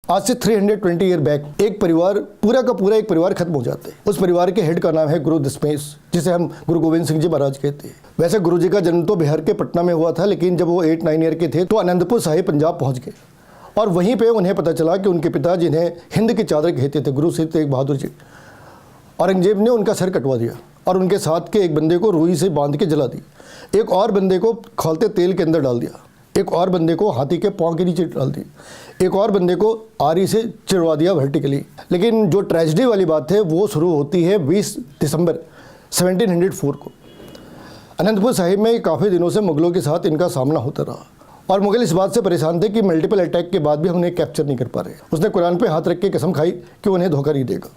आज से 320 year back एक परिवार पूरा का पूरा एक परिवार खत्म हो जाते हैं। उस परिवार के हेड का नाम है गुरु दशमेश, जिसे हम गुरु गोविंद सिंह जी महाराज कहते हैं। वैसे गुरु जी का जन्म तो बिहार के पटना में हुआ था, लेकिन जब वो 8-9 ईयर के थे तो आनंदपुर साहिब पंजाब पहुँच गए और वहीं पर उन्हें पता चला कि उनके पिता जिन्हें हिंद की चादर कहते थे, गुरु श्री तेग बहादुर जी, औरंगजेब ने उनका सर कटवा दिया और उनके साथ के एक बंदे को रुई से बांध के जला दी, एक और बंदे को खौलते तेल के अंदर डाल दिया, एक और बंदे को हाथी के पाँव के नीचे डाल दी, एक और बंदे को आरी से चिड़वा दिया वर्टिकली। लेकिन जो ट्रेजेडी वाली बात है वो शुरू होती है 20 दिसंबर 1704 को। अनंतपुर साहिब में काफ़ी दिनों से मुगलों के साथ इनका सामना होता रहा और मुगल इस बात से परेशान थे कि मल्टीपल अटैक के बाद भी हम उन्हें कैप्चर नहीं कर पा रहे। उसने कुरान पे हाथ रख के कसम खाई कि उन्हें धोखा नहीं देगा।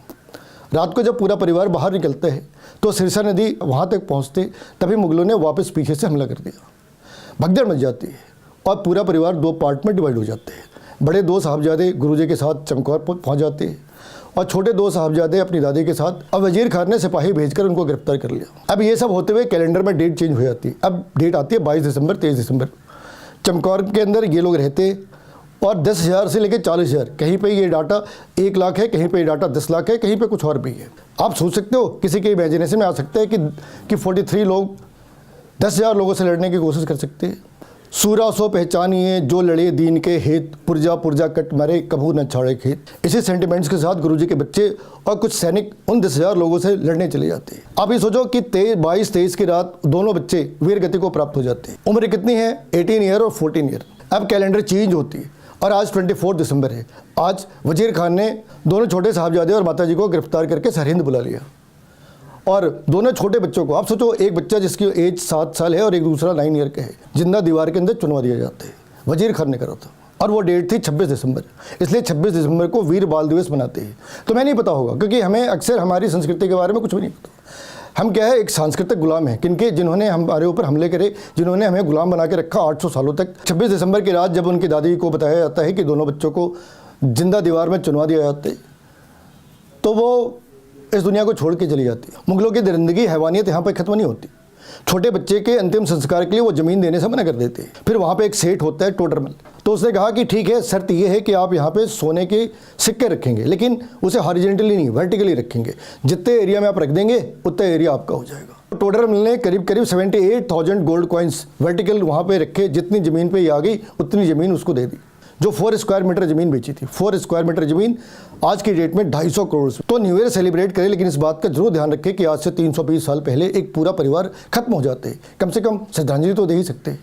रात को जब पूरा परिवार बाहर निकलते हैं तो सिरसा नदी वहाँ तक पहुँचते, तभी मुगलों ने वापस पीछे से हमला कर दिया। भगदड़ मच जाती है और पूरा परिवार 2 पार्ट में डिवाइड हो जाते हैं। बड़े 2 साहबजादे गुरुजी के साथ चमकौर पहुँच जाते हैं और छोटे 2 साहबजादे अपनी दादी के साथ। अब वजीर खान ने सिपाही भेजकर उनको गिरफ्तार कर लिया। अब ये सब होते हुए कैलेंडर में डेट चेंज हो जाती है। अब डेट आती है 22 दिसंबर 23 दिसंबर। चमकौर के अंदर ये लोग रहते और 10,000 से लेकर 40,000, कहीं पे ये डाटा 1 लाख है, कहीं पे ये डाटा 10 लाख है, कहीं पे कुछ और भी है। आप सोच सकते हो, किसी के इमेजिनेशन में आ सकता है कि 43 लोग 10,000 लोगों से लड़ने की कोशिश कर सकते हैं। सूरा सो पहचानिए जो लड़े दीन के हित, पुरजा पुरजा कट मरे कभू न छाड़े खेत। इसी सेंटिमेंट्स के साथ गुरुजी के बच्चे और कुछ सैनिक उन 10,000 लोगों से लड़ने चले जाते हैं। आप ये सोचो कि 22-23 की रात दोनों बच्चे वीर गति को प्राप्त हो जाते हैं। उम्र कितनी है? 18 ईयर और 14 ईयर। अब कैलेंडर चेंज होती है और आज 24 दिसंबर है। आज वजीर खान ने दोनों छोटे साहबजादे और माताजी को गिरफ्तार करके सरहिंद बुला लिया और दोनों छोटे बच्चों को, आप सोचो, एक बच्चा जिसकी एज 7 साल है और एक दूसरा 9 ईयर का है, जिंदा दीवार के अंदर चुनवा दिया जाता है। वजीर खान ने करा था और वो डेट थी 26 दिसंबर, इसलिए 26 दिसंबर को वीर बाल दिवस मनाते हैं। तुम्हें नहीं पता होगा क्योंकि हमें अक्सर हमारी संस्कृति के बारे में कुछ भी नहीं पता। हम क्या है, एक सांस्कृतिक गुलाम है किनके, जिन्होंने हमारे ऊपर हमले करे, जिन्होंने हमें गुलाम बना के रखा 800 सालों तक। 26 दिसंबर की रात जब उनकी दादी को बताया जाता है कि दोनों बच्चों को जिंदा दीवार में चुनवा दिया जाता है तो वो इस दुनिया को छोड़ के चली जाती है। मुगलों की दरिंदगी, हैवानियत यहाँ पर खत्म नहीं होती। छोटे बच्चे के अंतिम संस्कार के लिए वो ज़मीन देने से मना कर देते हैं। फिर वहाँ पे एक सेठ होता है टोडरमल, तो उसने कहा कि ठीक है, शर्त ये है कि आप यहाँ पे सोने के सिक्के रखेंगे, लेकिन उसे हॉरिजॉन्टली नहीं, वर्टिकली रखेंगे। जितने एरिया में आप रख देंगे उतना एरिया आपका हो जाएगा। टोडरमल ने करीब 78,000 गोल्ड कॉइन्स वर्टिकल वहाँ पे रखे। जितनी ज़मीन पे ये आ गई उतनी ज़मीन उसको दे दी, जो 4 स्क्वायर मीटर ज़मीन बेची थी। 4 स्क्वायर मीटर ज़मीन आज की डेट में 250 करोड़। तो न्यू ईयर सेलिब्रेट करें, लेकिन इस बात का जरूर ध्यान रखें कि आज से 320 साल पहले एक पूरा परिवार खत्म हो जाते हैं। कम से कम श्रद्धांजलि तो दे ही सकते हैं।